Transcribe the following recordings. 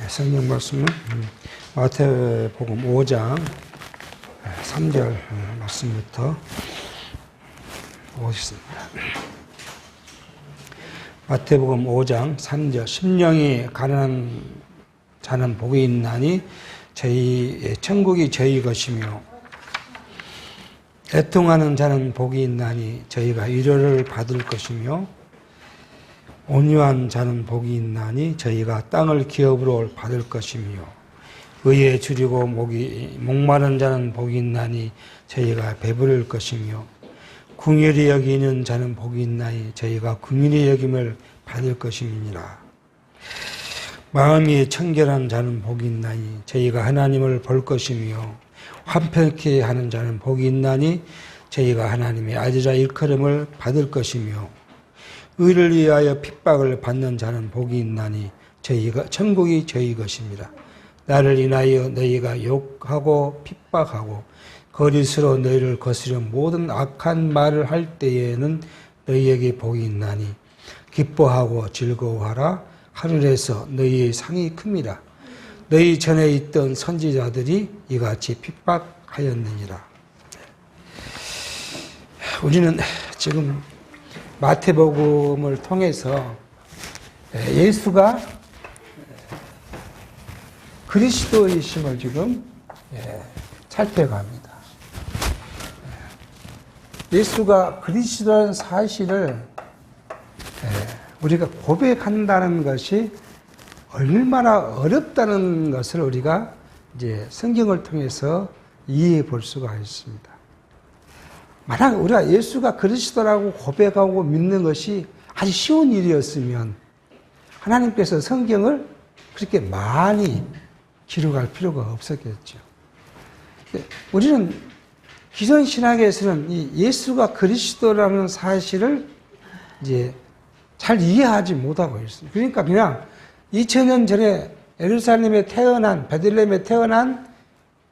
성경 말씀은 마태복음 5장 3절 말씀부터 보겠습니다. 마태복음 5장 3절 심령이 가난한 자는 복이 있나니 천국이 저희 것이며 애통하는 자는 복이 있나니 저희가 위로를 받을 것이며 온유한 자는 복이 있나니 저희가 땅을 기업으로 받을 것이며 의에 줄이고 목마른 자는 복이 있나니 저희가 배부를 것이며 긍휼히 여기는 자는 복이 있나니 저희가 긍휼히 여김을 받을 것임이니라. 마음이 청결한 자는 복이 있나니 저희가 하나님을 볼 것이며 화평케 하는 자는 복이 있나니 저희가 하나님의 아들자 일컬음을 받을 것이며 의를 위하여 핍박을 받는 자는 복이 있나니 천국이 저희 것입니다. 나를 인하여 너희가 욕하고 핍박하고 거짓으로 너희를 거스려 모든 악한 말을 할 때에는 너희에게 복이 있나니 기뻐하고 즐거워하라. 하늘에서 너희의 상이 큽니다. 너희 전에 있던 선지자들이 이같이 핍박하였느니라. 우리는 지금 마태복음을 통해서 예수가 그리스도이심을 지금 살펴갑니다. 예수가 그리스도라는 사실을 우리가 고백한다는 것이 얼마나 어렵다는 것을 우리가 이제 성경을 통해서 이해해 볼 수가 있습니다. 만약 우리가 예수가 그리스도라고 고백하고 믿는 것이 아주 쉬운 일이었으면 하나님께서 성경을 그렇게 많이 기록할 필요가 없었겠죠. 우리는 기존 신학에서는 이 예수가 그리스도라는 사실을 이제 잘 이해하지 못하고 있습니다. 그러니까 그냥 2000년 전에 예루살렘에 태어난, 베들레헴에 태어난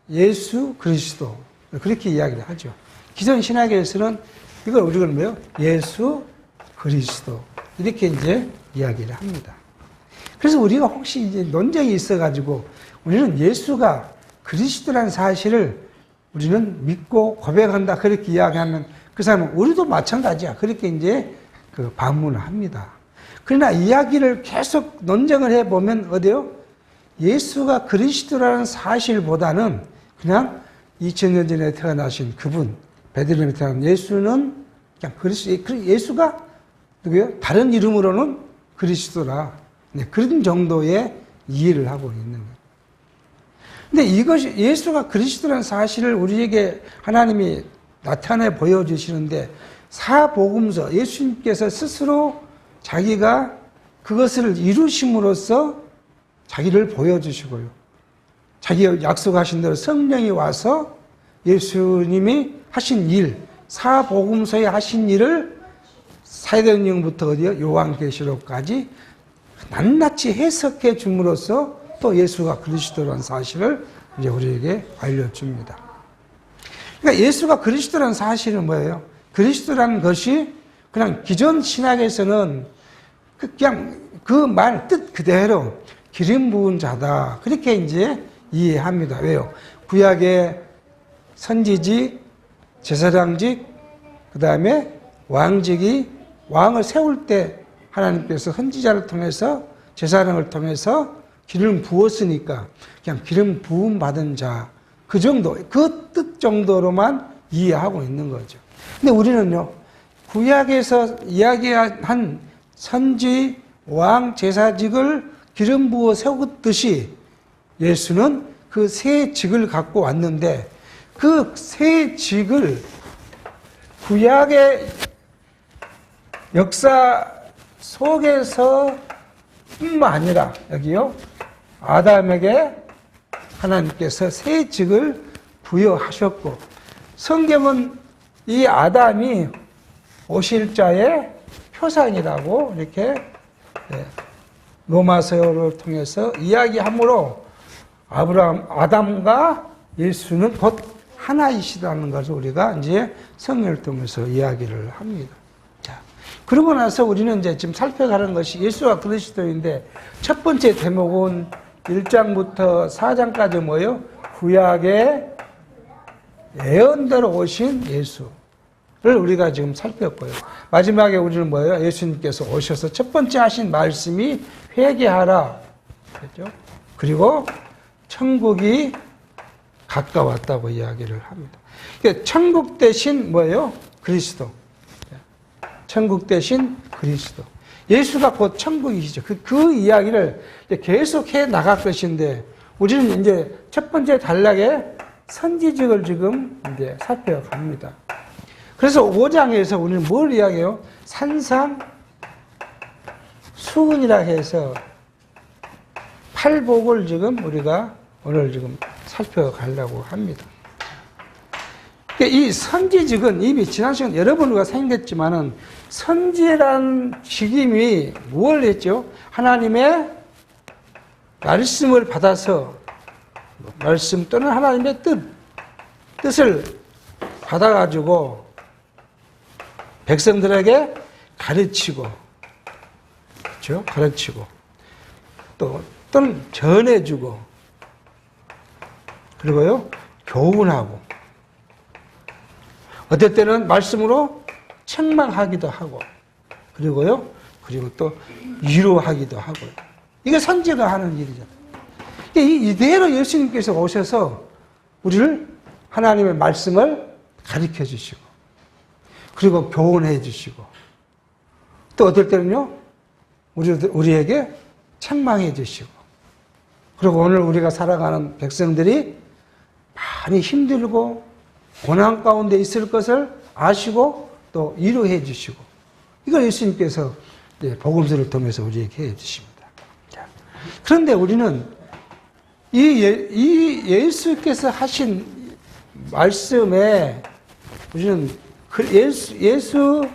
예수 그리스도 그렇게 이야기를 하죠. 기존 신학에서는 이걸 우리가 뭐예요? 예수 그리스도 이렇게 이제 이야기를 합니다. 그래서 우리가 혹시 이제 논쟁이 있어가지고 우리는 예수가 그리스도라는 사실을 우리는 믿고 고백한다 그렇게 이야기하면 그 사람은 우리도 마찬가지야 그렇게 이제 그 반문을 합니다. 그러나 이야기를 계속 논쟁을 해보면 어디요? 예수가 그리스도라는 사실보다는 그냥 2000년 전에 태어나신 그분 베들레헴에 태어난 예수는 그냥 예수가 누구요? 다른 이름으로는 그리스도라. 네, 그런 정도의 이해를 하고 있는 거예요. 근데 이것이 예수가 그리스도라는 사실을 우리에게 하나님이 나타내 보여주시는데 사복음서 예수님께서 스스로 자기가 그것을 이루심으로써 자기를 보여주시고요. 자기가 약속하신 대로 성령이 와서 예수님이 하신 일, 사복음서에 하신 일을 사도행전부터 어디요? 요한계시록까지 낱낱이 해석해 줌으로써 또 예수가 그리스도라는 사실을 이제 우리에게 알려줍니다. 그러니까 예수가 그리스도라는 사실은 뭐예요? 그리스도라는 것이 그냥 기존 신학에서는 그냥 그 말 뜻 그대로 기름 부은 자다. 그렇게 이제 이해합니다. 왜요? 구약의 선지직, 제사장직, 그 다음에 왕직이 왕을 세울 때 하나님께서 선지자를 통해서 제사장을 통해서 기름 부었으니까 그냥 기름 부음 받은 자 그 정도, 그 뜻 정도로만 이해하고 있는 거죠. 근데 우리는요, 구약에서 이야기한 선지, 왕, 제사직을 기름 부어 세웠듯이 예수는 그 세 직을 갖고 왔는데 그 세 직을 구약의 역사 속에서 뿐만 아니라 여기요, 아담에게 하나님께서 세 직을 부여하셨고 성경은 이 아담이 오실 자의 표상이라고 이렇게 로마서를 통해서 이야기하므로 아담과 예수는 곧 하나이시다는 것을 우리가 이제 성경을 통해서 이야기를 합니다. 자, 그러고 나서 우리는 이제 지금 살펴가는 것이 예수가 그리스도인데 첫 번째 대목은 1장부터 4장까지 뭐예요? 구약의 예언대로 오신 예수를 우리가 지금 살펴보고요. 마지막에 우리는 뭐예요? 예수님께서 오셔서 첫 번째 하신 말씀이 회개하라. 그렇죠? 그리고 천국이 가까웠다고 이야기를 합니다. 그러니까 천국 대신 뭐예요? 그리스도. 천국 대신 그리스도. 예수가 곧 천국이시죠. 그 이야기를 계속 해 나갈 것인데, 우리는 이제 첫 번째 단락에 선지직을 지금 이제 살펴갑니다. 그래서 5장에서 우리는 뭘 이야기해요? 산상 수훈이라 해서 팔복을 지금 우리가 오늘 지금 살펴가려고 합니다. 이 선지직은 이미 지난 시간 여러 번 우리가 생겼지만은, 선지라는 직임이 뭘 했죠? 하나님의 말씀을 받아서, 말씀 또는 하나님의 뜻을 받아가지고 백성들에게 가르치고, 그렇죠? 가르치고, 또는 전해주고, 그리고요, 교훈하고, 어떨 때는 말씀으로 책망하기도 하고, 그리고 또 위로하기도 하고요. 이게 선지가 하는 일이잖아요. 이대로 예수님께서 오셔서 우리를 하나님의 말씀을 가르쳐 주시고, 그리고 교훈해 주시고, 또 어떨 때는요, 우리에게 책망해 주시고, 그리고 오늘 우리가 살아가는 백성들이 많이 힘들고 고난 가운데 있을 것을 아시고 또 위로해 주시고, 이걸 예수님께서 복음서를 통해서 우리에게 해 주십니다. 그런데 우리는 이 예수께서 하신 말씀에 우리는 예수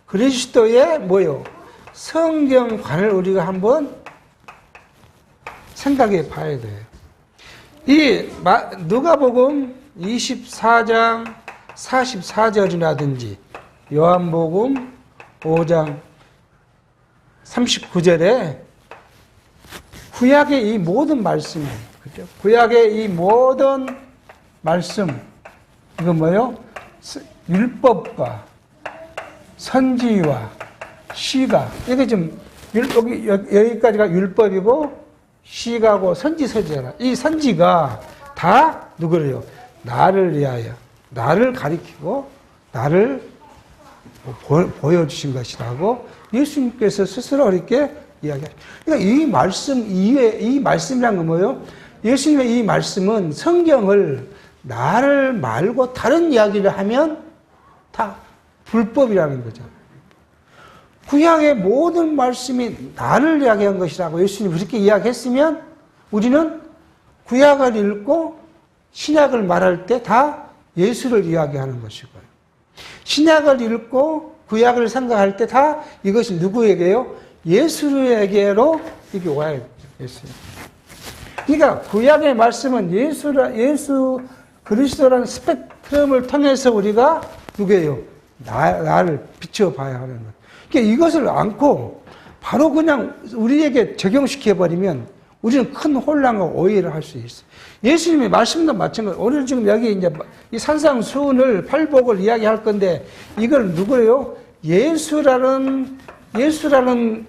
그리스도의 뭐요? 성경관을 우리가 한번 생각해 봐야 돼요. 이 누가복음 24장 44절이라든지 요한복음 5장 39절에 구약의 이 모든 말씀, 그죠? 구약의 이 모든 말씀, 이건 뭐예요? 율법과 선지와 시가, 이게 지금 여기까지가 율법이고 시가고 선지서잖아. 이 선지가 다 누구래요? 나를 위하여, 나를 가리키고 나를 보여주신 것이라고 예수님께서 스스로 이렇게 이야기해요. 그러니까 이 말씀 이외에, 이 말씀이란 건 뭐예요? 예수님의 이 말씀은 성경을 나를 말고 다른 이야기를 하면 다 불법이라는 거죠. 구약의 모든 말씀이 나를 이야기한 것이라고 예수님이 그렇게 이야기했으면 우리는 구약을 읽고 신약을 말할 때 다 예수를 이야기하는 것이고요. 신약을 읽고 구약을 생각할 때 다 이것이 누구에게요? 예수에게로 이게 와야 되죠. 예수님. 그러니까 구약의 말씀은 예수 그리스도라는 스펙트럼을 통해서 우리가 누구예요? 나를 비춰봐야 하는 것. 그러니까 이것을 안고 바로 그냥 우리에게 적용시켜버리면 우리는 큰 혼란과 오해를 할 수 있어요. 예수님의 말씀도 마찬가지로 오늘 지금 여기 이제 이 산상수훈을 팔복을 이야기할 건데 이걸 누구예요? 예수라는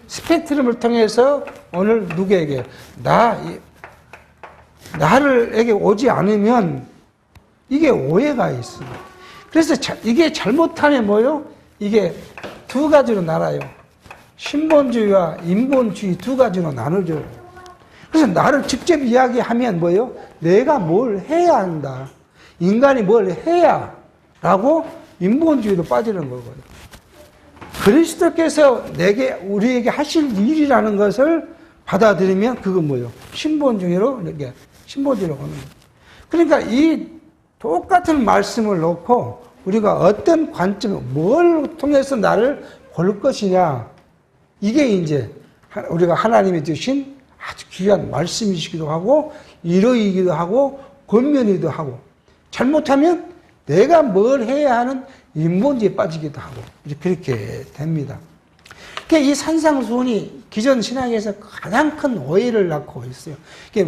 스펙트럼을 통해서 오늘 누구에게 나를에게 오지 않으면 이게 오해가 있어요. 그래서 이게 잘못하면 뭐요? 이게 두 가지로 나눠요. 신본주의와 인본주의 두 가지로 나누죠. 그래서 나를 직접 이야기하면 뭐예요? 내가 뭘 해야 한다. 인간이 뭘 해야 라고 인본주의로 빠지는 거고요. 그리스도께서 우리에게 하실 일이라는 것을 받아들이면 그건 뭐예요? 신본주의로 가는 거예요. 그러니까 이 똑같은 말씀을 놓고 우리가 어떤 관점, 뭘 통해서 나를 볼 것이냐. 이게 이제 우리가 하나님이 주신 아주 귀한 말씀이시기도 하고, 위로이기도 하고, 권면이기도 하고, 잘못하면 내가 뭘 해야 하는 인본주의에 빠지기도 하고, 그렇게 됩니다. 그러니까 이 산상수훈이 기존 신학에서 가장 큰 오해를 낳고 있어요. 이게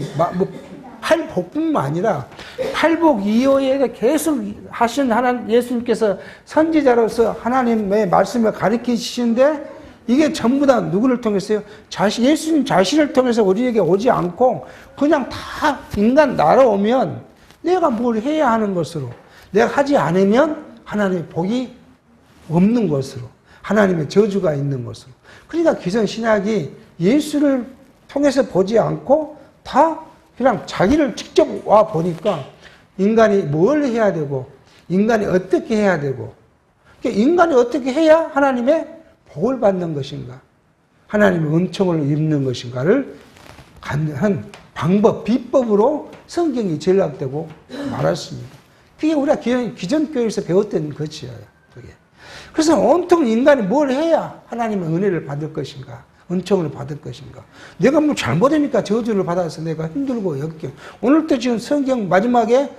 팔복뿐만 아니라 팔복 이후에 계속 하신 하나님 예수님께서 선지자로서 하나님의 말씀을 가르치시는데 이게 전부 다 누구를 통해서요? 예수님 자신을 통해서 우리에게 오지 않고 그냥 다 인간 날아오면 내가 뭘 해야 하는 것으로, 내가 하지 않으면 하나님의 복이 없는 것으로, 하나님의 저주가 있는 것으로. 그러니까 기존 신학이 예수를 통해서 보지 않고 다 그냥 자기를 직접 와 보니까 인간이 뭘 해야 되고, 인간이 어떻게 해야 되고, 인간이 어떻게 해야 하나님의 복을 받는 것인가, 하나님의 은총을 입는 것인가를 한 방법, 비법으로 성경이 전락되고 말았습니다. 그게 우리가 기존 교회에서 배웠던 것이에요. 그게. 그래서 온통 인간이 뭘 해야 하나님의 은혜를 받을 것인가, 은총을 받을 것인가. 내가 뭐 잘못하니까 저주를 받아서 내가 힘들고 역경. 오늘도 지금 성경 마지막에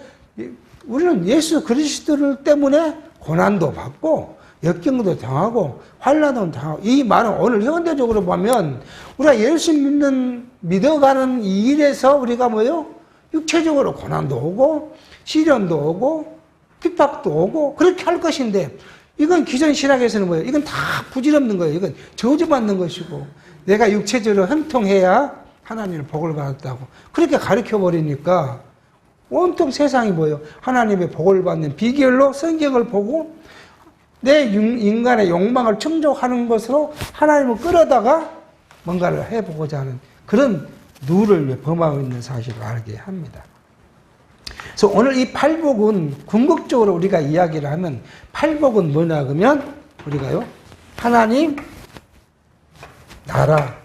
우리는 예수 그리스도를 때문에 고난도 받고 역경도 당하고 환난도 당하고, 이 말은 오늘 현대적으로 보면 우리가 예수 믿어가는 이 일에서 우리가 뭐요? 육체적으로 고난도 오고 시련도 오고 핍박도 오고 그렇게 할 것인데, 이건 기존 신학에서는 뭐예요? 이건 다 부질없는 거예요. 이건 저주받는 것이고 내가 육체적으로 형통해야 하나님의 복을 받았다고 그렇게 가르쳐버리니까 온통 세상이 뭐예요? 하나님의 복을 받는 비결로 성경을 보고 내 인간의 욕망을 충족하는 것으로 하나님을 끌어다가 뭔가를 해보고자 하는 그런 누를 범하고 있는 사실을 알게 합니다. 그래서 오늘 이 팔복은 궁극적으로 우리가 이야기를 하면 팔복은 뭐냐 그러면 우리가요, 하나님 나라,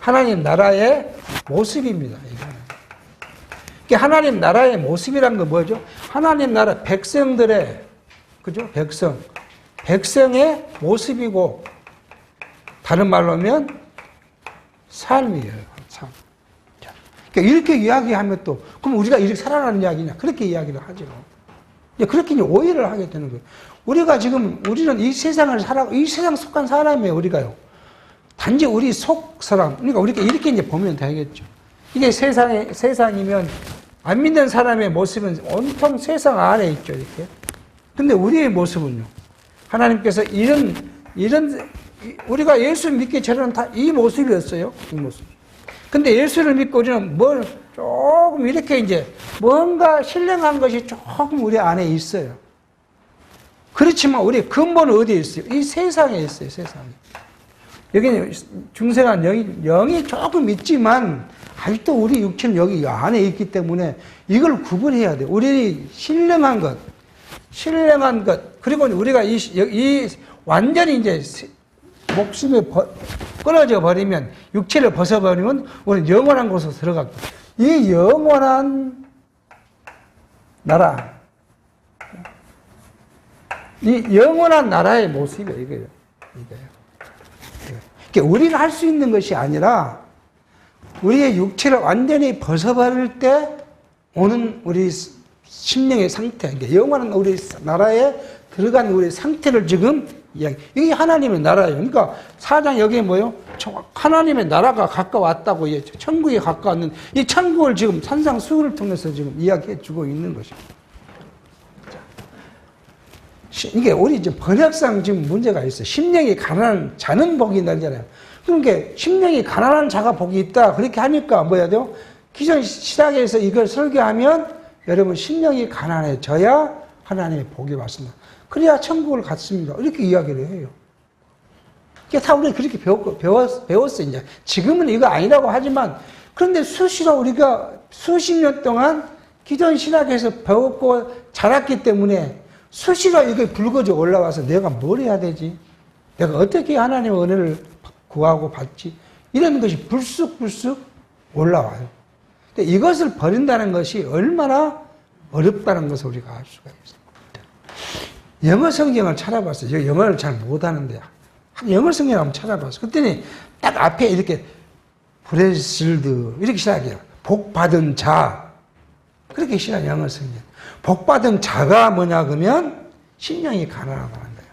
하나님 나라의 모습입니다. 이게 하나님 나라의 모습이란 건 뭐죠? 하나님 나라 백성들의, 그죠? 백성의 모습이고, 다른 말로 하면 삶이에요. 삶. 그러니까 이렇게 이야기하면 또, 그럼 우리가 이렇게 살아가는 이야기냐? 그렇게 이야기를 하죠. 그렇게 이제 오해를 하게 되는 거예요. 우리는 이 세상을 이 세상 속한 사람이에요, 우리가요. 단지 우리 속 사람. 그러니까 우리가 이렇게 이제 보면 되겠죠. 이게 세상이면 안 믿는 사람의 모습은 온통 세상 안에 있죠, 이렇게. 근데 우리의 모습은요, 하나님께서 우리가 예수 믿기 전에는 다 이 모습이었어요. 이 모습. 근데 예수를 믿고 우리는 조금 이렇게 이제 뭔가 신령한 것이 조금 우리 안에 있어요. 그렇지만 우리 근본은 어디에 있어요? 이 세상에 있어요, 세상에. 여기는 중생한 영이 조금 있지만 아직도 우리 육체는 여기 안에 있기 때문에 이걸 구분해야 돼요. 우리 신령한 것, 그리고 우리가 완전히 이제 목숨이 끊어져 버리면, 육체를 벗어버리면 우리는 영원한 곳으로 들어가고, 이 영원한 나라, 이 영원한 나라의 모습이에요, 이거예요. 그러니까 우리가 할 수 있는 것이 아니라 우리의 육체를 완전히 벗어버릴 때 오는 우리 심령의 상태, 그러니까 영원한 우리 나라에 들어간 우리 상태를 지금 이야기. 이게 하나님의 나라예요. 그러니까 4장 여기에 뭐예요? 하나님의 나라가 가까웠다고, 천국이 가까웠는 이 천국을 지금 산상수훈을 통해서 지금 이야기해 주고 있는 것입니다. 이게 우리 지금 번역상 지금 문제가 있어요. 심령이 가난한 자는 복이 있다잖아요. 그러니까 심령이 가난한 자가 복이 있다. 그렇게 하니까 뭐 해야 돼요? 기존 신학에서 이걸 설교하면 여러분 심령이 가난해져야 하나님의 복이 왔습니다. 그래야 천국을 갔습니다. 이렇게 이야기를 해요. 그게 다 우리가 그렇게 배웠어요. 이제 지금은 이거 아니라고 하지만, 그런데 수시로 우리가 수십 년 동안 기존 신학에서 배웠고 자랐기 때문에 수시로 이게 불거져 올라와서 내가 뭘 해야 되지? 내가 어떻게 하나님의 은혜를 구하고 받지? 이런 것이 불쑥불쑥 올라와요. 이것을 버린다는 것이 얼마나 어렵다는 것을 우리가 알 수가 있습니다. 영어 성경을 찾아봤어요. 영어를 잘 못하는데 영어 성경을 한번 찾아봤어요. 그랬더니 딱 앞에 이렇게 브레실드 이렇게 시작해요. 복 받은 자, 그렇게 시작해요. 영어 성경. 복 받은 자가 뭐냐 그러면 심령이 가난하다는 거예요.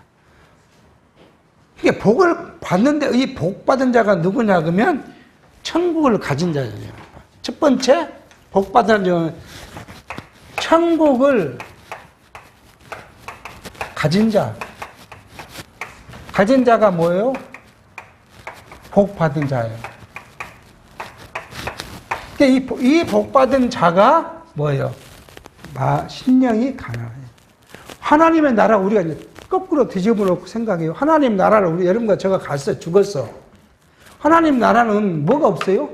이게 복을 받는데 이 복 받은 자가 누구냐 그러면 천국을 가진 자예요. 첫 번째 복 받은 자는 천국을 가진 자. 가진 자가 뭐예요? 복 받은 자예요. 이 복 받은 자가 뭐예요? 심령이 가난해요. 하나님의 나라 우리가 이제 거꾸로 뒤집어 놓고 생각해요. 하나님 나라를 우리 여러분과 제가 갔어, 죽었어. 하나님 나라는 뭐가 없어요?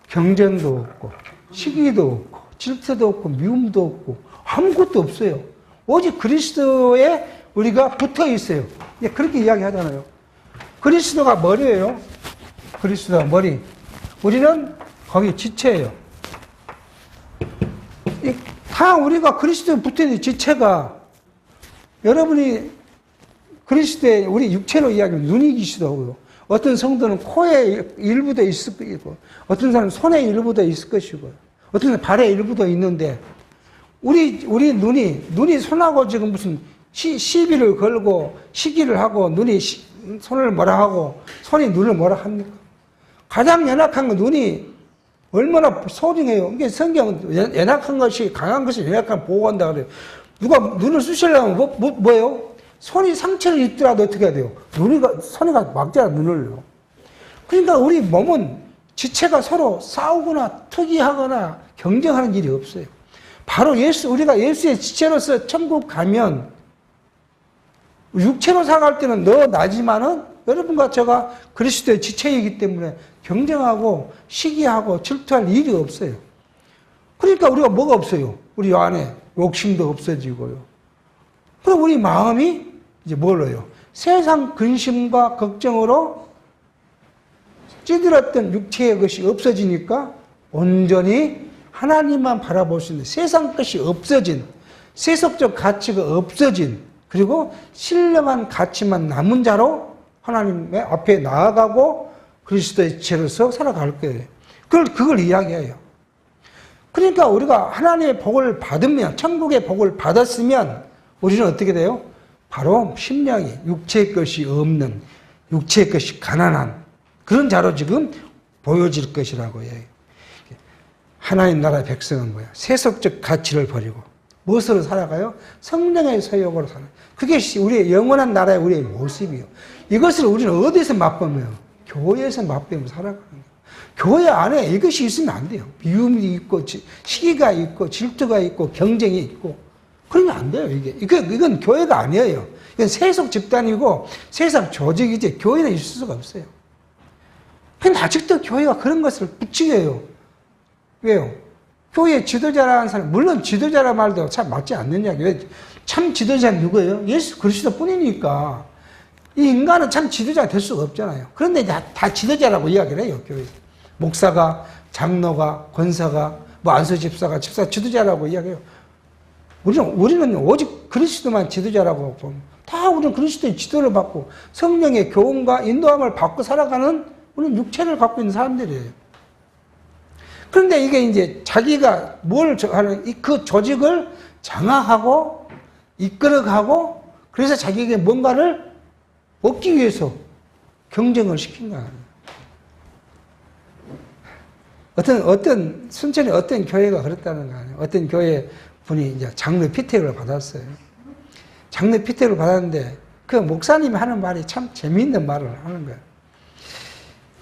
경쟁도 없고, 시기도 없고, 질투도 없고, 미움도 없고, 아무것도 없어요. 오직 그리스도에 우리가 붙어 있어요. 그렇게 이야기 하잖아요. 그리스도가 머리예요. 그리스도가 머리. 우리는 거기 지체예요. 다 우리가 그리스도에 붙어 있는 지체가 여러분이 그리스도에 우리 육체로 이야기하면 눈이 기시도 하고요. 어떤 성도는 코에 일부도 있을 것이고, 어떤 사람은 손에 일부도 있을 것이고, 어떤 사람은 발에 일부도 있는데, 우리 눈이 손하고 지금 무슨 시비를 걸고, 시기를 하고, 눈이 손을 뭐라 하고, 손이 눈을 뭐라 합니까? 가장 연약한 건 눈이 얼마나 소중해요. 이게 성경은 연약한 것이, 강한 것이 연약한 보호한다 그래요. 누가 눈을 쑤시려면 뭐예요? 손이 상처를 입더라도 어떻게 해야 돼요? 손이 막잖아, 눈을요. 그러니까 우리 몸은 지체가 서로 싸우거나 투기하거나 경쟁하는 일이 없어요. 바로 우리가 예수의 지체로서 천국 가면, 육체로 살아갈 때는 너 나지만은 여러분과 제가 그리스도의 지체이기 때문에 경쟁하고 시기하고 질투할 일이 없어요. 그러니까 우리가 뭐가 없어요? 우리 안에 욕심도 없어지고요. 그럼 우리 마음이 이제 뭘로요? 세상 근심과 걱정으로 찌들었던 육체의 것이 없어지니까 온전히 하나님만 바라볼 수 있는 세상 것이 없어진, 세속적 가치가 없어진, 그리고 신령한 가치만 남은 자로 하나님의 앞에 나아가고 그리스도의 지체로서 살아갈 거예요. 그걸 이야기해요. 그러니까 우리가 하나님의 복을 받으면, 천국의 복을 받았으면 우리는 어떻게 돼요? 바로 심령이 육체의 것이 없는, 육체의 것이 가난한 그런 자로 지금 보여질 것이라고 해요. 하나님 나라의 백성은 뭐야? 세속적 가치를 버리고 무엇으로 살아가요? 성령의 소욕으로 살아요. 그게 우리의 영원한 나라의 우리의 모습이에요. 이것을 우리는 어디서 맛보면? 교회에서 맛보면 살아가는 거예요. 교회 안에 이것이 있으면 안 돼요. 미움이 있고, 시기가 있고, 질투가 있고, 경쟁이 있고. 그러면 안 돼요, 이게. 이건 교회가 아니에요. 이건 세속 집단이고, 세상 조직이지, 교회는 있을 수가 없어요. 근데 아직도 교회가 그런 것을 부추겨요. 왜요? 교회 지도자라는 사람, 물론 지도자라는 말도 참 맞지 않느냐. 왜? 참 지도자는 누구예요? 예수 그리스도 뿐이니까. 이 인간은 참 지도자가 될 수가 없잖아요. 그런데 다 지도자라고 이야기를 해요, 교회에서. 목사가, 장로가, 권사가, 안수집사가, 집사 지도자라고 이야기해요. 우리는 오직 그리스도만 지도자라고 보면, 다 우리는 그리스도의 지도를 받고, 성령의 교훈과 인도함을 받고 살아가는 우리는 육체를 갖고 있는 사람들이에요. 그런데 이게 이제 자기가 뭘 하는, 그 조직을 장악하고, 이끌어가고, 그래서 자기에게 뭔가를 얻기 위해서 경쟁을 시킨 거야. 순천에 어떤 교회가 그랬다는 거 아니에요. 어떤 교회 분이 이제 장로 피택을 받았어요. 장로 피택을 받았는데, 그 목사님이 하는 말이 참 재미있는 말을 하는 거예요.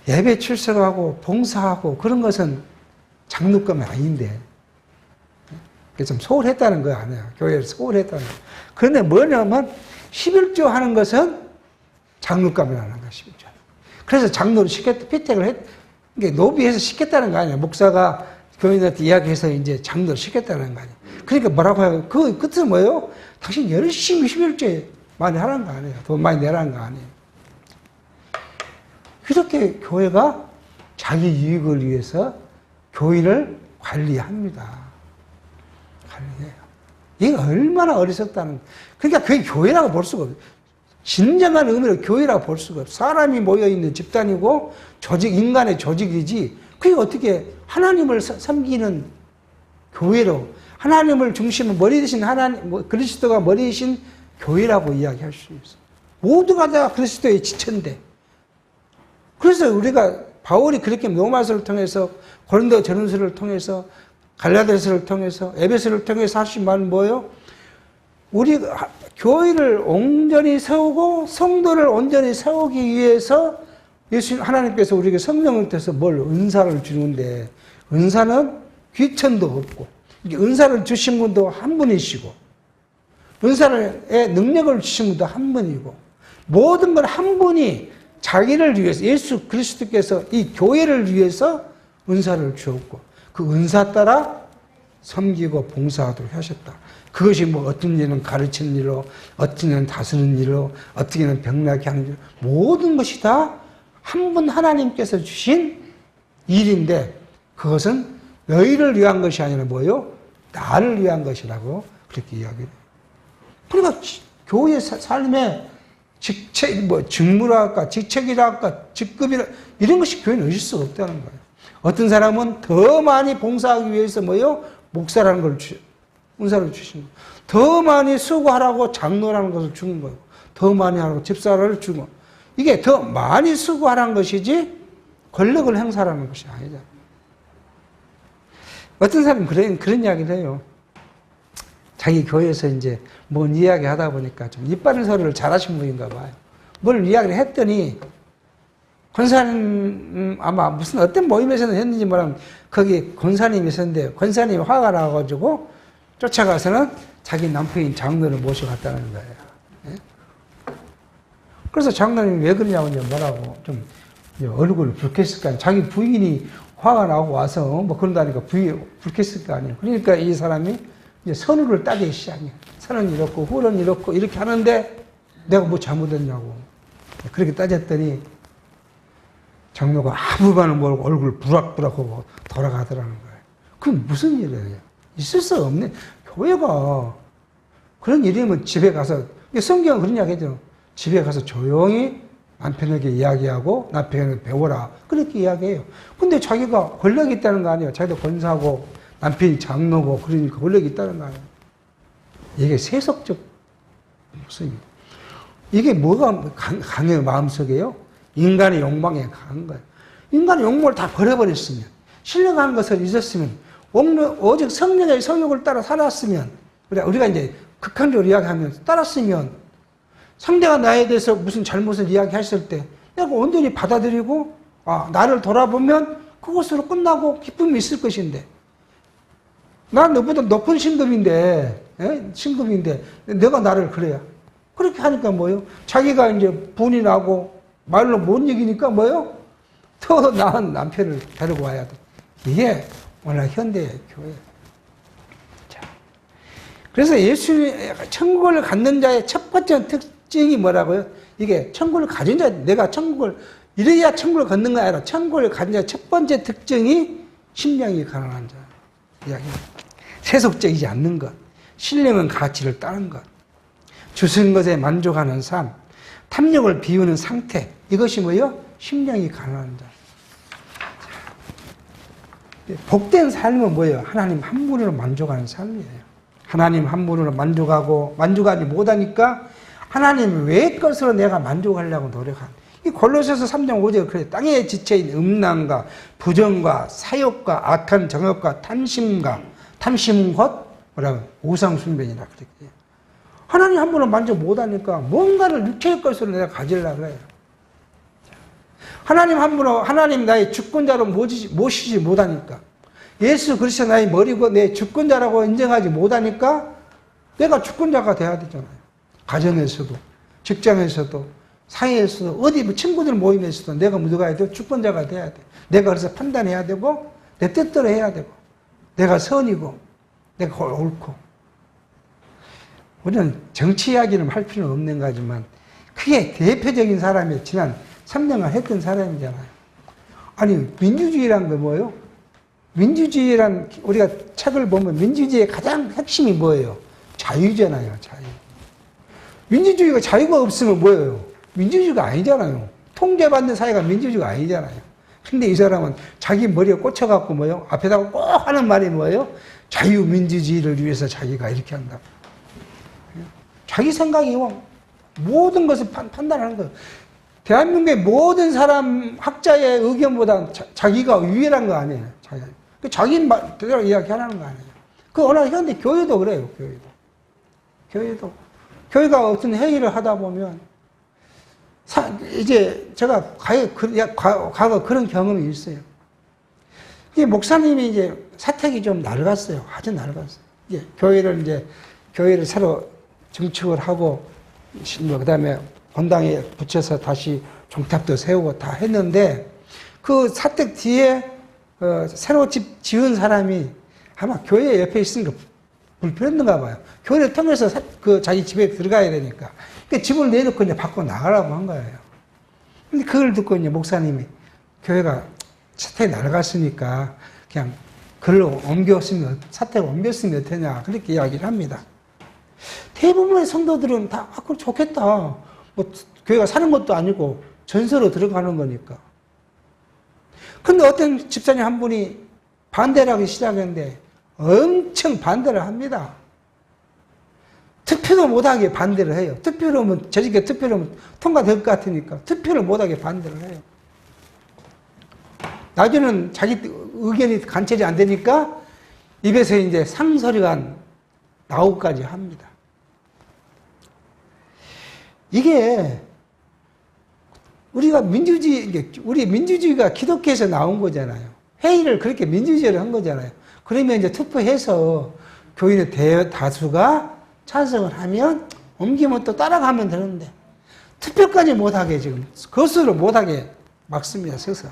예배 출석하고, 봉사하고, 그런 것은 장로감이 아닌데, 그게 좀 소홀했다는 거 아니에요. 교회를 소홀했다는 거. 그런데 뭐냐면, 11조 하는 것은 장로감이라는 거야, 11조. 그래서 장로를 피택을 노비해서 시켰다는 거 아니에요. 목사가 교인한테 이야기해서 이제 장로를 시켰다는 거 아니에요. 그러니까 뭐라고 해요? 그 끝은 뭐예요? 당신 열심히 11조에 많이 하라는 거 아니에요. 돈 많이 내라는 거 아니에요. 그렇게 교회가 자기 이익을 위해서 교인을 관리합니다. 관리해요. 이게 얼마나 어리석다는 거예요. 그러니까 그게 교회라고 볼 수가 없어요. 진정한 의미로 교회라고 볼 수가 없어요. 사람이 모여있는 집단이고 인간의 조직이지, 그게 어떻게 하나님을 섬기는 교회로, 하나님을 중심으로 머리 대신 그리스도가 머리이신 교회라고 이야기할 수 있어요. 모두가 다 그리스도의 지체인데. 그래서 우리가 바울이 그렇게 로마서를 통해서 고린도 전후서를 통해서 갈라디아서를 통해서 에베소를 통해서 하신 말은 뭐예요? 우리 교회를 온전히 세우고 성도를 온전히 세우기 위해서 예수 하나님께서 우리에게 성령을 통해서 뭘 은사를 주는데 은사는 귀천도 없고 은사를 주신 분도 한 분이시고 은사의 능력을 주신 분도 한 분이고 모든 걸 한 분이 자기를 위해서 예수 그리스도께서 이 교회를 위해서 은사를 주었고 그 은사 따라 섬기고 봉사하도록 하셨다. 그것이 뭐 어떤 일은 가르치는 일로 어떤 일은 다스리는 일로 어떤 일은 병나게 하는 일로 모든 것이 다 한 분 하나님께서 주신 일인데 그것은 너희를 위한 것이 아니라 뭐요? 나를 위한 것이라고 그렇게 이야기해요. 그러니까 교회 삶에 직책, 직무라 할까, 직책이라 할까, 직급이라, 이런 것이 교회는 있을 수가 없다는 거예요. 어떤 사람은 더 많이 봉사하기 위해서 뭐요? 목사라는 걸 은사를 주신 거예요. 더 많이 수고하라고 장로라는 것을 주는 거예요. 더 많이 하라고 집사를 주고. 이게 더 많이 수고하라는 것이지, 권력을 행사하라는 것이 아니잖아요. 어떤 사람은 그런 이야기를 해요. 자기 교회에서 이제 뭔 이야기 하다 보니까 좀 이빠른 소리를 잘하신 분인가 봐요. 뭘 이야기를 했더니, 권사님, 아마 무슨 어떤 모임에서는 했는지 모르면 거기 권사님이 있었는데, 권사님이 화가 나가지고 쫓아가서는 자기 남편인 장로를 모셔갔다는 거예요. 예? 그래서 장로님이 왜 그러냐고 이제 뭐라고 좀 얼굴을 붉혔을 거 아니에요. 자기 부인이 화가 나고 와서 뭐 그런다니까 붉혔을 거 아니에요. 그러니까 이 사람이 이제 선우를 따지기 시작해요. 선은 이렇고 훌은 이렇고 이렇게 하는데 내가 뭐 잘못했냐고. 그렇게 따졌더니 장로가 아무 말을 모르고 얼굴 부락부락하고 돌아가더라는 거예요. 그럼 무슨 일이에요? 있을 수 없네. 교회가 그런 일이면 집에 가서, 성경은 그런 이야기 하죠. 집에 가서 조용히 남편에게 이야기하고 남편에게 배워라. 그렇게 이야기해요. 근데 자기가 권력이 있다는 거 아니에요. 자기도 권사고 남편이 장로고 그러니까 권력이 있다는 거 아니에요. 이게 세속적 모습입니다. 이게 뭐가 강해요, 마음속에요? 인간의 욕망에 강한 거예요. 인간의 욕망을 다 버려버렸으면, 신령한 것을 잊었으면, 오직 성령의 성욕을 따라 살았으면, 우리가 이제 극한적으로 이야기하면서 따랐으면, 상대가 나에 대해서 무슨 잘못을 이야기했을 때, 내가 온전히 받아들이고, 나를 돌아보면 그것으로 끝나고 기쁨이 있을 것인데, 난 너보다 높은 신급인데, 신급인데, 내가 나를 그래야. 그렇게 하니까 뭐예요? 자기가 이제 분이 나고, 말로 못 이기니까 뭐예요? 더 나은 남편을 데리고 와야 돼. 이게 오늘 현대의 교회예요. 자, 그래서 천국을 갖는 자의 첫 번째 특징이 뭐라고요? 이게 천국을 가진 자, 내가 이래야 천국을 걷는 거 아니라 천국을 가진 자의 첫 번째 특징이 심령이 가난한 자. 이야기입니다. 세속적이지 않는 것, 신령한 가치를 따른 것, 주신 것에 만족하는 삶, 탐욕을 비우는 상태, 이것이 뭐예요? 심령이 가난한 자. 복된 삶은 뭐예요? 하나님 한 분으로 만족하는 삶이에요. 하나님 한 분으로 만족하지 못하니까 하나님 외의 것으로 내가 만족하려고 노력한. 이 골로새서 3장 5절에 그래. 땅의 지체인 음란과 부정과 사욕과 악한 정욕과 탐심은 곧 뭐라고? 우상숭배니라 그랬대요. 하나님 한 분을 만족 못하니까 뭔가를 육체의 것으로 내가 가지려고 해요. 하나님 나의 주권자로 모시지 못하니까, 예수 그리스도 나의 머리고 내 주권자라고 인정하지 못하니까 내가 주권자가 돼야 되잖아요. 가정에서도, 직장에서도, 사회에서도, 어디 친구들 모임에서도 내가 누가 해야 돼? 주권자가 돼야 돼. 내가 그래서 판단해야 되고, 내 뜻대로 해야 되고, 내가 선이고, 내가 옳고. 우리는 정치 이야기는 할 필요는 없는 거지만, 그게 대표적인 사람이 지난 3년간 했던 사람이잖아요. 아니, 민주주의란 게 뭐예요? 우리가 책을 보면 민주주의의 가장 핵심이 뭐예요? 자유잖아요, 자유. 민주주의가 자유가 없으면 뭐예요? 민주주의가 아니잖아요. 통제받는 사회가 민주주의가 아니잖아요. 근데 이 사람은 자기 머리에 꽂혀갖고 뭐예요? 앞에다가 꼭 하는 말이 뭐예요? 자유민주주의를 위해서 자기가 이렇게 한다. 자기 생각이 모든 것을 판단하는 거예요. 대한민국의 모든 사람 학자의 의견보다 자기가 유일한 거 아니에요. 자기 말대로 이야기하라는 거 아니에요. 그 오늘 현대 교회도 그래요. 교회도. 교회가 어떤 회의를 하다 보면 이제 제가 과거 그런 경험이 있어요. 이게 목사님이 이제 사택이 좀 낡았어요. 아주 낡았어요. 이제 교회를 새로 증축을 하고, 그 다음에 본당에 붙여서 다시 종탑도 세우고 다 했는데, 그 사택 뒤에, 새로 집 지은 사람이 아마 교회 옆에 있으니까 불편했는가 봐요. 교회를 통해서 자기 집에 들어가야 되니까. 그러니까 집을 내놓고 이제 밖으로 나가라고 한 거예요. 근데 그걸 듣고 이제 목사님이 교회가 사택이 낡았으니까 그냥 글로 사택을 옮겼으면 어떠냐. 그렇게 이야기를 합니다. 대부분의 성도들은 다, 그럼 좋겠다. 뭐, 교회가 사는 것도 아니고 전서로 들어가는 거니까. 근데 어떤 집사님 한 분이 반대를 하기 시작했는데 엄청 반대를 합니다. 투표도 못하게 반대를 해요. 저렇게 투표를 하면 통과될 것 같으니까 투표를 못하게 반대를 해요. 나중에는 자기 의견이 관철이 안 되니까 입에서 이제 상소리가 나오기까지 합니다. 이게 우리 민주주의가 기독교에서 나온 거잖아요. 회의를 그렇게 민주주의로 한 거잖아요. 그러면 이제 투표해서 교인의 대다수가 찬성을 하면 옮기면 또 따라가면 되는데 투표까지 못하게 지금 거스로 못하게 막습니다. 서서.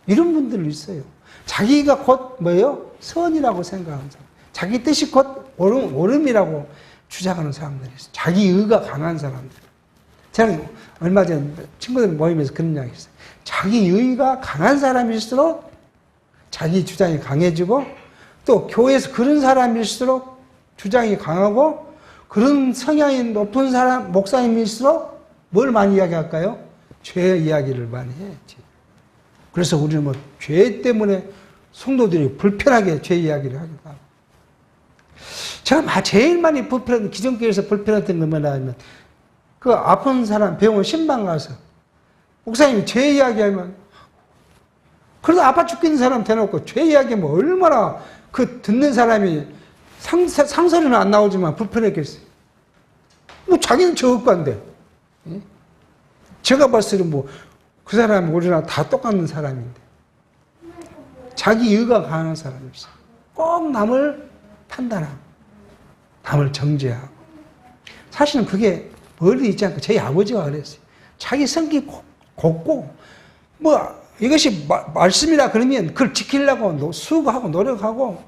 이런 분들 있어요. 자기가 곧 뭐예요? 선이라고 생각하는 사람. 자기 뜻이 곧 옳음이라고 주장하는 사람들이 있어요. 자기 의가 강한 사람들. 저는 얼마 전에 친구들 모임에서 그런 이야기 했어요. 자기 의가 강한 사람일수록 자기 주장이 강해지고 또 교회에서 그런 사람일수록 주장이 강하고 그런 성향이 높은 사람, 목사님일수록 뭘 많이 이야기할까요? 죄 이야기를 많이 해야지. 그래서 우리는 뭐 죄 때문에 성도들이 불편하게 죄 이야기를 하기도 하고. 제가 제일 많이 기존교회에서 불편했던 건 뭐냐면 그 아픈 사람 병원 신방 가서 목사님이 죄 이야기하면 그래도 아파 죽겠는 사람 대놓고 죄 이야기하면 얼마나 그 듣는 사람이 상소리는 안 나오지만 불편했겠어요. 뭐 자기는 저것과인데 제가 봤을 때 뭐 그 사람이 우리랑 다 똑같은 사람인데 자기 의가 강한 사람이었어요. 꼭 남을 판단하고 남을 정죄하고 사실은 그게 멀리 있지 않고 저희 아버지가 그랬어요. 자기 성격이 곱고 뭐 이것이 말씀이라 그러면 그걸 지키려고 수고하고 노력하고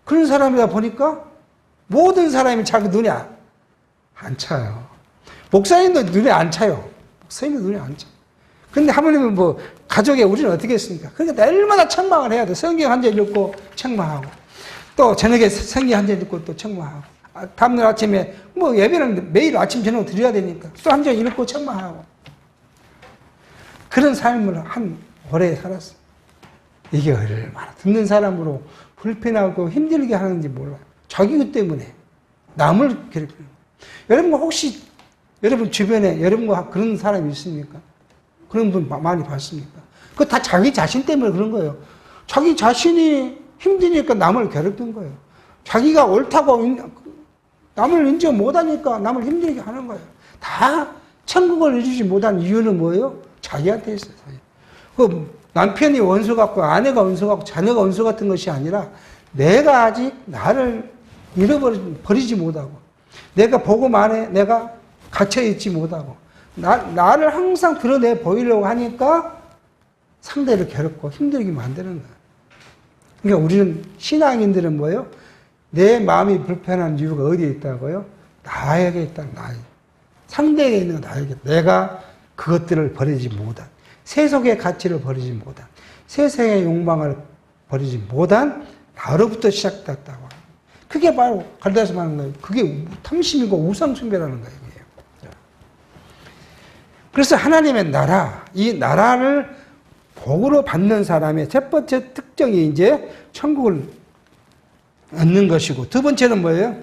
그런 사람이다 보니까 모든 사람이 자기 눈에 안 차요. 목사님도 눈에 안 차요. 목사님도 눈에 안 차. 근데 하물며 뭐 가족에 우리는 어떻게 했습니까? 그러니까 날마다 책망을 해야 돼. 성경 한 절 읽고 책망하고 또 저녁에 성경 한 절 읽고 또 책망하고 다음날 아침에 뭐 예배는 매일 아침 저녁 드려야 되니까 또 한 절 읽고 책망하고 그런 삶을 오래 살았어요. 이게 얼마나 듣는 사람으로 불편하고 힘들게 하는지 몰라요. 자기 것 때문에 남을 괴롭히는 거예요. 여러분 혹시 여러분 주변에 여러분과 그런 사람이 있습니까? 그런 분 많이 봤습니까? 그거 다 자기 자신 때문에 그런 거예요. 자기 자신이 힘드니까 남을 괴롭힌 거예요. 자기가 옳다고 남을 인정 못하니까 남을 힘들게 하는 거예요. 다 천국을 이루지 못한 이유는 뭐예요? 자기한테 있어요. 그 남편이 원수 같고 아내가 원수 같고 자녀가 원수 같은 것이 아니라 내가 아직 나를 버리지 못하고 내가 복음안에 내가 갇혀있지 못하고 나를 항상 드러내 보이려고 하니까 상대를 괴롭고 힘들게 만드는 거예요. 그러니까 우리는 신앙인들은 뭐예요? 내 마음이 불편한 이유가 어디에 있다고요? 나에게 있다. 상대에게 있는 나에게. 내가 그것들을 버리지 못한 세속의 가치를 버리지 못한 세상의 욕망을 버리지 못한 나로부터 시작됐다고. 그게 바로 갈라디아서 말하는 거예요. 그게 탐심이고 우상숭배라는 거예요. 그래서 하나님의 나라, 이 나라를 복으로 받는 사람의 첫 번째 특징이 이제 천국을 얻는 것이고 두 번째는 뭐예요?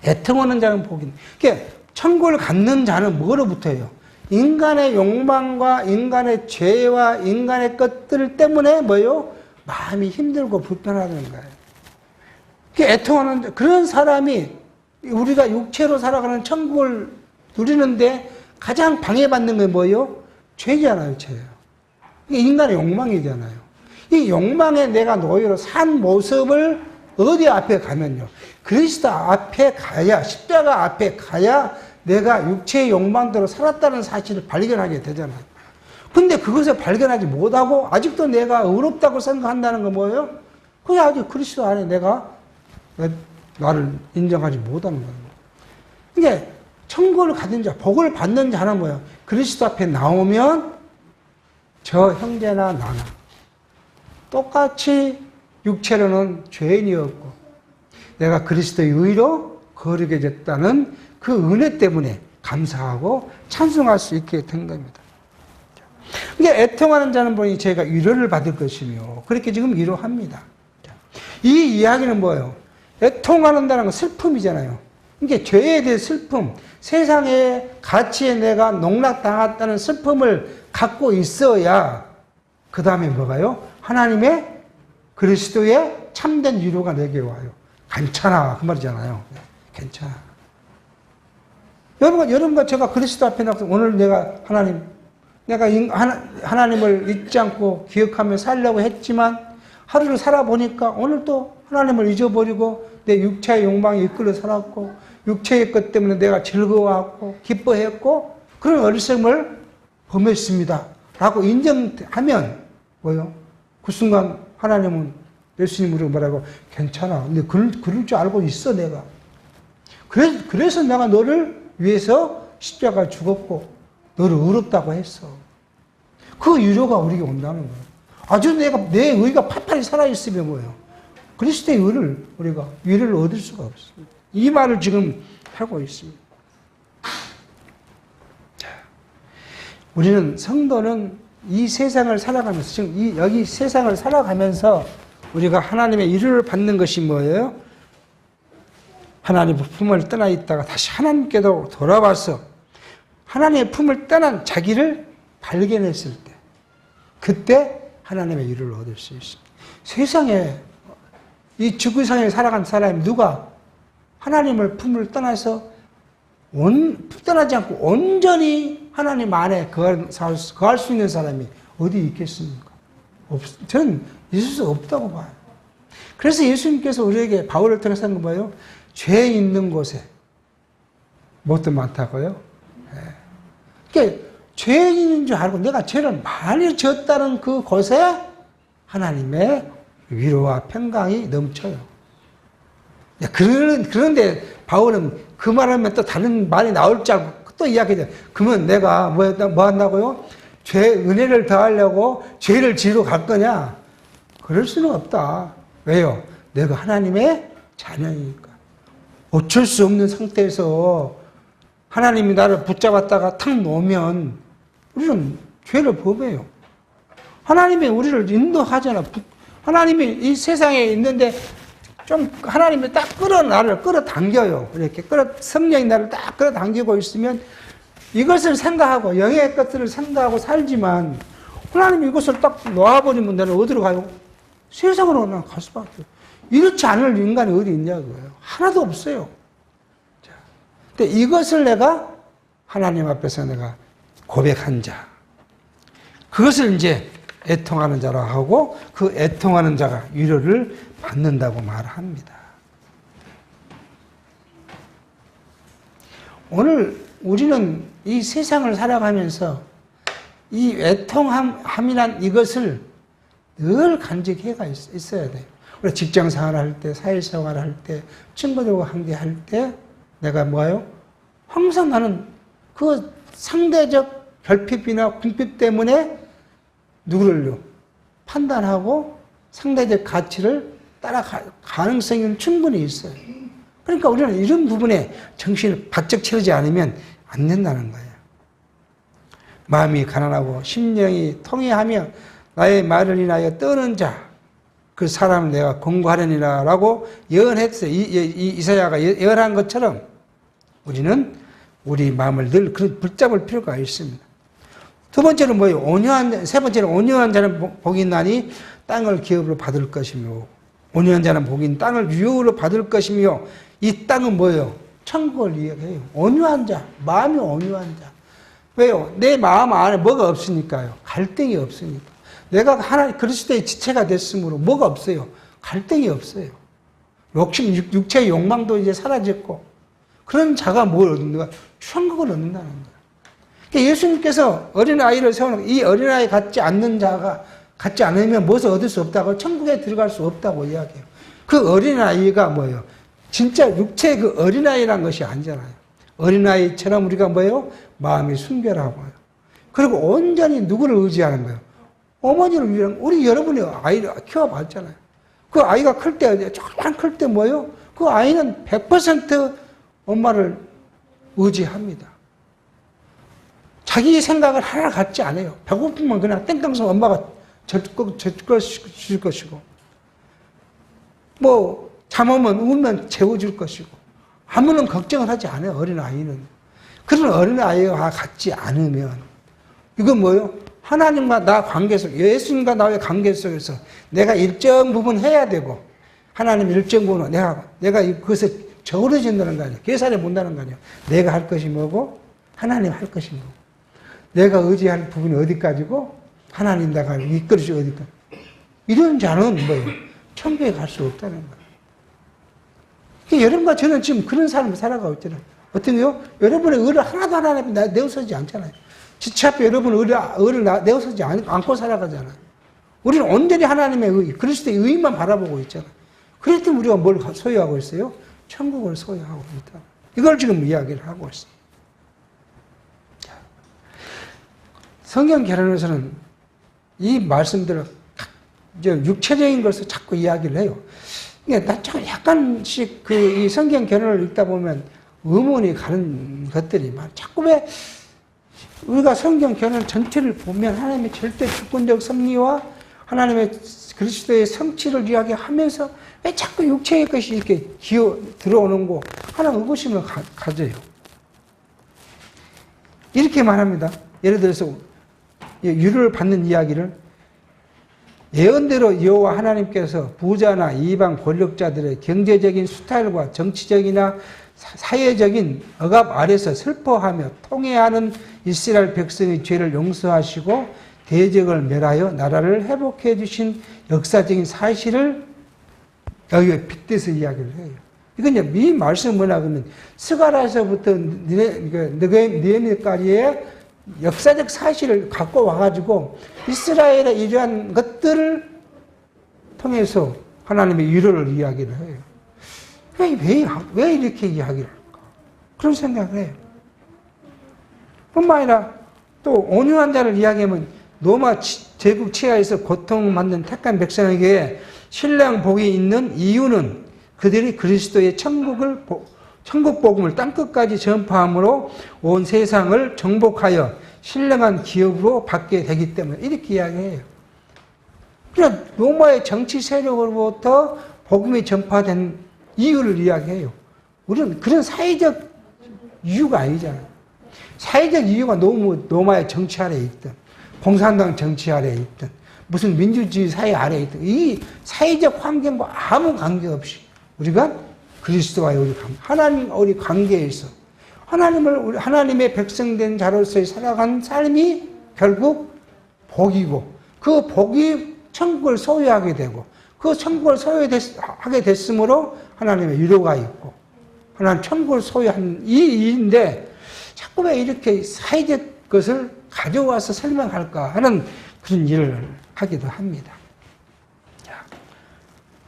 애통하는 자는 복이. 그러니까 천국을 갖는 자는 뭐로부터예요? 인간의 욕망과 인간의 죄와 인간의 것들 때문에 뭐예요? 마음이 힘들고 불편하다는 거예요. 애통하는 그런 사람이 우리가 육체로 살아가는 천국을 누리는데 가장 방해받는 게 뭐예요? 죄잖아요, 죄예요. 이게 인간의 욕망이잖아요. 이 욕망에 내가 노예로 산 모습을 어디 앞에 가면요? 그리스도 앞에 가야, 십자가 앞에 가야 내가 육체의 욕망대로 살았다는 사실을 발견하게 되잖아요. 근데 그것을 발견하지 못하고 아직도 내가 의롭다고 생각한다는 건 뭐예요? 그게 아직 그리스도 안에 내가 나를 인정하지 못하는 거예요. 이게 천국을 가진 자, 복을 받는 자는 뭐예요? 그리스도 앞에 나오면 저 형제나 나나 똑같이 육체로는 죄인이었고 내가 그리스도의 의로 거룩게 됐다는 그 은혜 때문에 감사하고 찬송할 수 있게 된 겁니다. 이게 애통하는 자는 보니 저희가 위로를 받을 것이며 그렇게 지금 위로합니다. 이 이야기는 뭐예요? 애통하는다는 건 슬픔이잖아요. 이게 죄에 대해 슬픔, 세상의 가치에 내가 농락당했다는 슬픔을 갖고 있어야 그 다음에 뭐가요? 하나님의 그리스도의 참된 위로가 내게 와요. 괜찮아 그 말이잖아요. 괜찮아. 여러분과 제가 그리스도 앞에 나가서 오늘 내가 하나님을 잊지 않고 기억하며 살려고 했지만 하루를 살아보니까 오늘 또 하나님을 잊어버리고 내 육체의 욕망에 이끌려 살았고 육체의 것 때문에 내가 즐거워하고 기뻐했고 그런 어리석음을 범했습니다 라고 인정하면 뭐요? 그 순간 하나님은 예수님으로 말하고 괜찮아. 근데 그럴 줄 알고 있어 내가. 그래서 내가 너를 위해서 십자가 죽었고 너를 의롭다고 했어. 그 위로가 우리에게 온다는 거예요. 아주 내 의가 팔팔이 살아있으면 뭐예요? 그리스도의 의를 우리가 위로를 얻을 수가 없습니다. 이 말을 지금 하고 있습니다. 우리는 성도는 이 세상을 살아가면서 지금 여기 세상을 살아가면서 우리가 하나님의 위로를 받는 것이 뭐예요? 하나님의 품을 떠나 있다가 다시 하나님께도 돌아와서 하나님의 품을 떠난 자기를 발견했을 때 그때 하나님의 위로를 얻을 수 있습니다. 세상에 이 지구상에 살아간 사람이 누가 하나님을 품을 떠나서 떠나지 않고 온전히 하나님 안에 거할 수 있는 사람이 어디 있겠습니까? 저는 있을 수 없다고 봐요. 그래서 예수님께서 우리에게 바울을 통해서 하는 건 뭐예요? 죄 있는 곳에 뭣도 많다고요? 네. 그러니까 죄인인 줄 알고 내가 죄를 많이 지었다는 그곳에 하나님의 위로와 평강이 넘쳐요. 그런데 바울은 그 말하면 또 다른 말이 나올 줄 알고 또 이야기해요. 그러면 내가 뭐 한다고요? 은혜를 더하려고 죄를 지으러 갈 거냐? 그럴 수는 없다. 왜요? 내가 하나님의 자녀니까. 어쩔 수 없는 상태에서 하나님이 나를 붙잡았다가 탁 놓으면 우리는 죄를 범해요. 하나님이 우리를 인도하잖아. 하나님이 이 세상에 있는데 좀 하나님이 딱 나를 끌어당겨요. 이렇게 성령이 나를 딱 끌어당기고 있으면 이것을 생각하고 영의 것들을 생각하고 살지만 하나님이 이것을 딱 놓아버리면 나는 어디로 가요? 세상으로 난 갈 수밖에 없어요. 이렇지 않을 인간이 어디 있냐고요. 하나도 없어요. 자, 근데 이것을 내가 하나님 앞에서 내가 고백한 자. 그것을 이제 애통하는 자라 하고 그 애통하는 자가 위로를 받는다고 말합니다. 오늘 우리는 이 세상을 살아가면서 이 애통함이란 이것을 늘 간직해가 있어야 돼요. 우리 직장생활 할 때, 사회생활 할 때, 친구들과 관계할 때 내가 뭐예요? 항상 나는 그 상대적 결핍이나 궁핍 때문에 누구를요? 판단하고 상대적 가치를 따라갈 가능성이 충분히 있어요. 그러니까 우리는 이런 부분에 정신을 바짝 차리지 않으면 안 된다는 거예요. 마음이 가난하고 심령이 통회하며 나의 말을 인하여 떠는 자, 그 사람을 내가 공고하려니라 라고 예언했어요. 이사야가 예언한 것처럼 우리는 우리 마음을 늘 붙잡을 필요가 있습니다. 두 번째는 뭐예요? 세 번째는 온유한 자는 복이 있나니 땅을 기업으로 받을 것이며, 온유한 자는 복이 있는 땅을 유업으로 받을 것이며, 이 땅은 뭐예요? 천국을 이야기해요. 온유한 자, 마음이 온유한 자. 왜요? 내 마음 안에 뭐가 없으니까요. 갈등이 없으니까. 내가 하나님 그리스도의 지체가 됐으므로 뭐가 없어요? 갈등이 없어요. 욕심, 육체의 욕망도 이제 사라졌고, 그런 자가 뭘 얻는가? 천국을 얻는다는 거예요. 그러니까 예수님께서 어린아이를 세워놓고 이 어린아이 같지 않는 자가 갖지 않으면 무엇을 얻을 수 없다고, 천국에 들어갈 수 없다고 이야기해요. 그 어린아이가 뭐예요? 진짜 육체의 그 어린아이란 것이 아니잖아요. 어린아이처럼 우리가 뭐예요? 마음이 순결하고요. 그리고 온전히 누구를 의지하는 거예요? 어머니를 위한, 우리 여러분이 아이를 키워봤잖아요. 그 아이가 클 때, 조금만 클 때 뭐예요? 그 아이는 100% 엄마를 의지합니다. 자기 생각을 하나 갖지 않아요. 배고프면 그냥 땡깡서 엄마가 줄 것이고, 뭐, 잠 오면 울면 재워줄 것이고, 아무런 걱정을 하지 않아요, 어린아이는. 그런 어린아이와 같지 않으면, 이건 뭐예요? 하나님과 나 관계 속, 예수님과 나의 관계 속에서 내가 일정 부분 해야 되고, 하나님 일정 부분, 내가 그것을 저울어진다는 거 아니에요. 계산해 본다는 거 아니에요. 내가 할 것이 뭐고, 하나님 할 것이 뭐고. 내가 의지할 부분이 어디까지고, 하나님 내가 이끌어주 어디까지. 이런 자는 뭐예요? 천국에 갈 수 없다는 거예요. 여러분과 저는 지금 그런 삶을 살아가고 있잖아요. 어떤 거요? 여러분의 의를 하나도 하나님 내어서지 않잖아요. 지체 앞에 여러분 의를 내어서지 않고 살아가잖아요. 우리는 온전히 하나님의 의, 그리스도의 의만 바라보고 있잖아요. 그럴 때 우리가 뭘 소유하고 있어요? 천국을 소유하고 있다. 이걸 지금 이야기를 하고 있어요. 성경 결론에서는 이 말씀들을 육체적인 것을 자꾸 이야기를 해요. 나 약간씩 이 성경 결론을 읽다 보면 의문이 가는 것들이 많아요. 자꾸 왜 우리가 성경 결론 전체를 보면 하나님의 절대 주권적 섭리와 하나님의 그리스도의 성취를 이야기하면서 왜 자꾸 육체의 것이 이렇게 기어 들어오는 거 하나 의구심을 가져요. 이렇게 말합니다. 예를 들어서 유를 받는 이야기를 예언대로 여호와 하나님께서 부자나 이방 권력자들의 경제적인 수탈과 정치적이나 사회적인 억압 아래서 슬퍼하며 통회하는 이스라엘 백성의 죄를 용서하시고 대적을 멸하여 나라를 회복해 주신 역사적인 사실을 여기에 빗대서 이야기를 해요. 이건 이 말씀은 뭐냐 그러면 스가랴에서부터 느헤미야까지의 역사적 사실을 갖고 와가지고 이스라엘의 이러한 것들을 통해서 하나님의 위로를 이야기를 해요. 왜 이렇게 이야기를 할까? 그런 생각을 해요. 뿐만 아니라 또 온유한 자를 이야기하면 로마 제국 치하에서 고통받는 택한 백성에게 신령 복이 있는 이유는 그들이 그리스도의 천국 복음을 땅끝까지 전파함으로 온 세상을 정복하여 신령한 기업으로 받게 되기 때문에 이렇게 이야기해요. 그냥 로마의 정치 세력으로부터 복음이 전파된 이유를 이야기해요. 우리는 그런 사회적 이유가 아니잖아요. 사회적 이유가 너무 로마의 정치 아래에 있든 공산당 정치 아래에 있든 무슨 민주주의 사회 아래에 있든 이 사회적 환경과 아무 관계없이 우리가 그리스도와의 우리 관계, 하나님 우리 관계에 있어 하나님의 백성된 자로서의 살아간 삶이 결국 복이고 그 복이 천국을 소유하게 되고 그 천국을 소유하게 됐으므로 하나님의 위로가 있고 하나님 천국을 소유한 이 일인데 자꾸 왜 이렇게 사회적 것을 가져와서 설명할까 하는 그런 일을 하기도 합니다.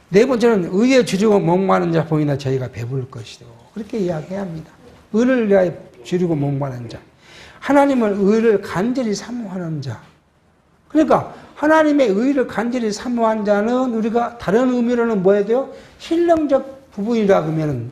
네 번째는 의에 주리고 목마른 자 보이나 저희가 배부를 것이요. 그렇게 이야기합니다. 의를 위하여 주리고 목마른 자. 하나님을 의를 간절히 사모하는 자. 그러니까 하나님의 의를 간절히 사모한 자는 우리가 다른 의미로는 뭐 해야 돼요? 신령적 부분이라 그러면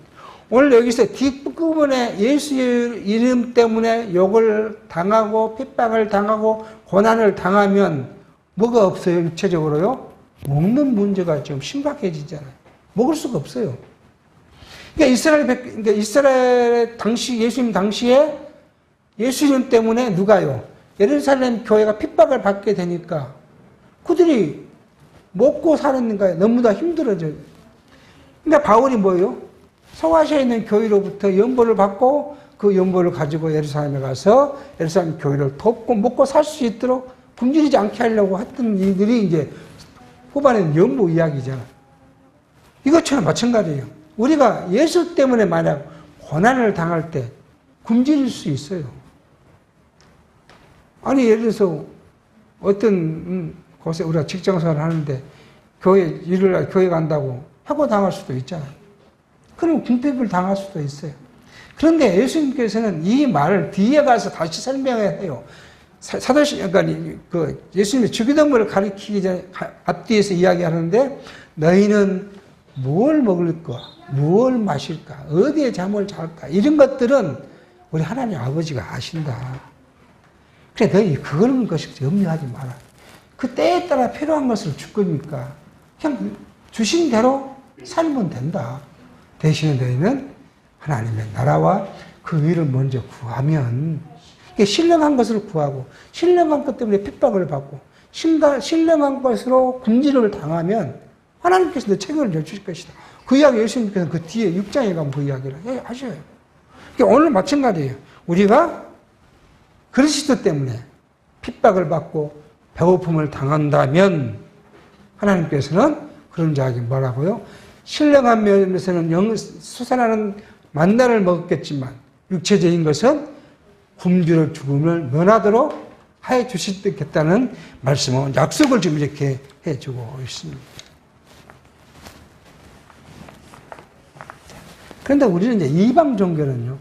오늘 여기서 뒷부분에 예수 이름 때문에 욕을 당하고 핍박을 당하고 고난을 당하면 뭐가 없어요? 육체적으로요? 먹는 문제가 좀 심각해지잖아요. 먹을 수가 없어요. 그러니까 이스라엘 당시, 예수님 당시에 예수님 때문에 누가요? 예루살렘 교회가 핍박을 받게 되니까 그들이 먹고 사는 거예요. 너무나 힘들어져요. 그러니까 바울이 뭐예요? 소아시아에 있는 교회로부터 연보를 받고 그 연보를 가지고 예루살렘에 가서 예루살렘 교회를 돕고 먹고 살 수 있도록 굶주리지 않게 하려고 했던 일들이 이제 후반에는 연보 이야기잖아. 이것처럼 마찬가지예요. 우리가 예수 때문에 만약 고난을 당할 때 굶주릴 수 있어요. 아니, 예를 들어서 어떤 곳에 우리가 직장생활을 하는데 교회 간다고 해고당할 수도 있잖아요. 그럼 궁핍을 당할 수도 있어요. 그런데 예수님께서는 이 말을 뒤에 가서 다시 설명을 해요. 사도신, 그러니까 그 예수님이 주기도문을 가리키기 전에 앞뒤에서 이야기하는데 너희는 뭘 먹을까, 뭘 마실까, 어디에 잠을 잘까 이런 것들은 우리 하나님 아버지가 아신다. 그래 너희 그런 것이 염려하지 마라. 그 때에 따라 필요한 것을 줄 거니까 그냥 주신 대로 살면 된다. 대신에 너희는 하나님의 나라와 그 의를 먼저 구하면 신령한 것을 구하고 신령한 것 때문에 핍박을 받고 신령한 것으로 굶주림을 당하면 하나님께서 너 책임을 져주실 것이다. 그 이야기 예수님께서 그 뒤에 6장에 가면 그 이야기를 하셔요. 그러니까 오늘 마찬가지예요. 우리가 그리스도 때문에 핍박을 받고 배고픔을 당한다면 하나님께서는 그런 자에게 뭐라고요? 신령한 면에서는 수산하는 만나를 먹었겠지만 육체적인 것은 굶주려 죽음을 면하도록 해 주시겠다는 말씀은 약속을 지금 이렇게 해주고 있습니다. 그런데 우리는 이제 이방 종교는요,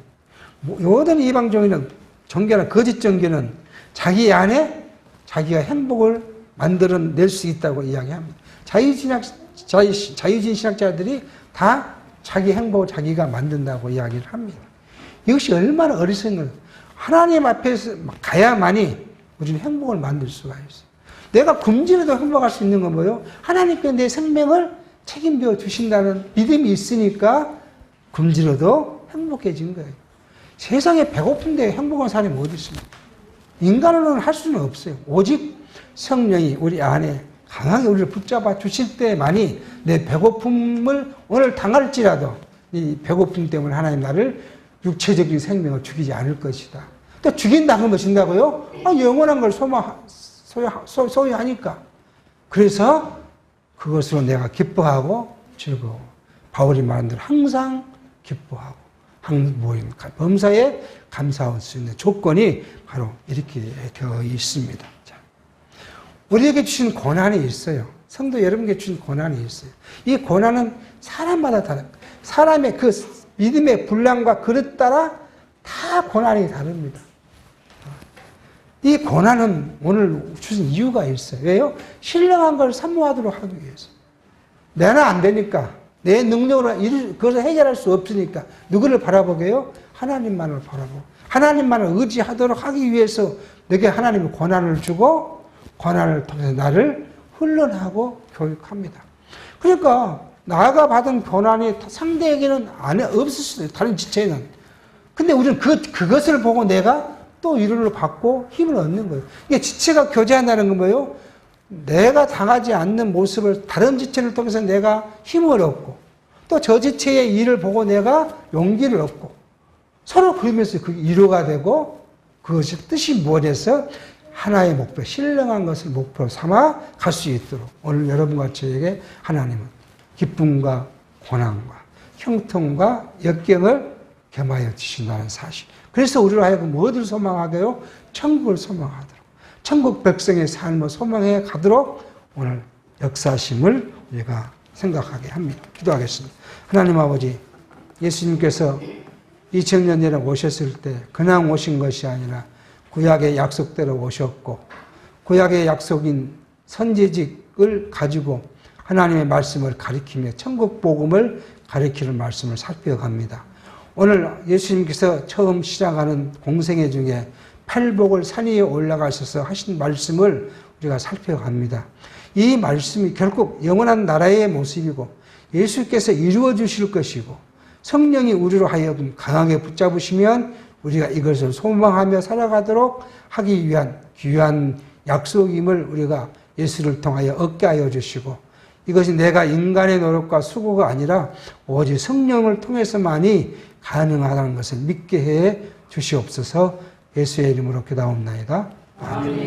모든 이방 종교는 거짓 종교는 자기 안에 자기가 행복을 만들어낼 수 있다고 이야기합니다. 자유주의 신학자들이 다 자기 행복을 자기가 만든다고 이야기를 합니다. 이것이 얼마나 어리석은 하나님 앞에서 가야만이 우리는 행복을 만들 수가 있어요. 내가 굶주려도 행복할 수 있는 건 뭐예요? 하나님께 내 생명을 책임져 주신다는 믿음이 있으니까 굶주려도 행복해진 거예요. 세상에 배고픈데 행복한 사람이 어디 있습니까? 인간으로는 할 수는 없어요. 오직 성령이 우리 안에 강하게 우리를 붙잡아 주실 때만이 내 배고픔을 오늘 당할지라도 이 배고픔 때문에 하나님 나를 육체적인 생명을 죽이지 않을 것이다. 또 죽인다 하면 진다고요? 영원한 걸 소유하니까. 그래서 그것으로 내가 기뻐하고 즐거워. 바울이 말한 대로 항상 기뻐하고 범사에 감사할 수 있는 조건이 바로 이렇게 되어 있습니다. 자, 우리에게 주신 고난이 있어요. 성도 여러분에게 주신 고난이 있어요. 이 고난은 사람마다 다릅니다. 사람의 그 믿음의 분량과 그릇 따라 다 고난이 다릅니다. 이 고난은 오늘 주신 이유가 있어요. 왜요? 신령한 걸 사모하도록 하기 위해서. 내는 안 되니까. 내 능력으로 그것을 해결할 수 없으니까 누구를 바라보게요? 하나님만을 바라보고 하나님만을 의지하도록 하기 위해서 내게 하나님이 고난을 주고 고난을 통해서 나를 훈련하고 교육합니다. 그러니까 나가 받은 고난이 상대에게는 없을 수도 있어요. 다른 지체는. 근데 우리는 그것을 보고 내가 또 위로를 받고 힘을 얻는 거예요. 이게 지체가 교제한다는 건 뭐예요? 내가 당하지 않는 모습을 다른 지체를 통해서 내가 힘을 얻고 또 저 지체의 일을 보고 내가 용기를 얻고 서로 그러면서 그게 위로가 되고 그것이 뜻이 무엇에서 하나의 목표, 신령한 것을 목표로 삼아 갈 수 있도록 오늘 여러분과 저에게 하나님은 기쁨과 고난과 형통과 역경을 겸하여 주신다는 사실. 그래서 우리로 하여금 무엇을 소망하게요? 천국을 소망하도록. 천국 백성의 삶을 소망해 가도록 오늘 역사심을 우리가 생각하게 합니다. 기도하겠습니다. 하나님 아버지, 예수님께서 2000년 전에 오셨을 때 그냥 오신 것이 아니라 구약의 약속대로 오셨고 구약의 약속인 선지직을 가지고 하나님의 말씀을 가리키며 천국 복음을 가리키는 말씀을 살펴갑니다. 오늘 예수님께서 처음 시작하는 공생애 중에 팔복을 산 위에 올라가셔서 하신 말씀을 우리가 살펴갑니다. 이 말씀이 결국 영원한 나라의 모습이고 예수께서 이루어 주실 것이고 성령이 우리로 하여금 강하게 붙잡으시면 우리가 이것을 소망하며 살아가도록 하기 위한 귀한 약속임을 우리가 예수를 통하여 얻게 하여 주시고, 이것이 내가 인간의 노력과 수고가 아니라 오직 성령을 통해서만이 가능하다는 것을 믿게 해 주시옵소서. 예수의 이름으로 기도하옵나이다. 아멘.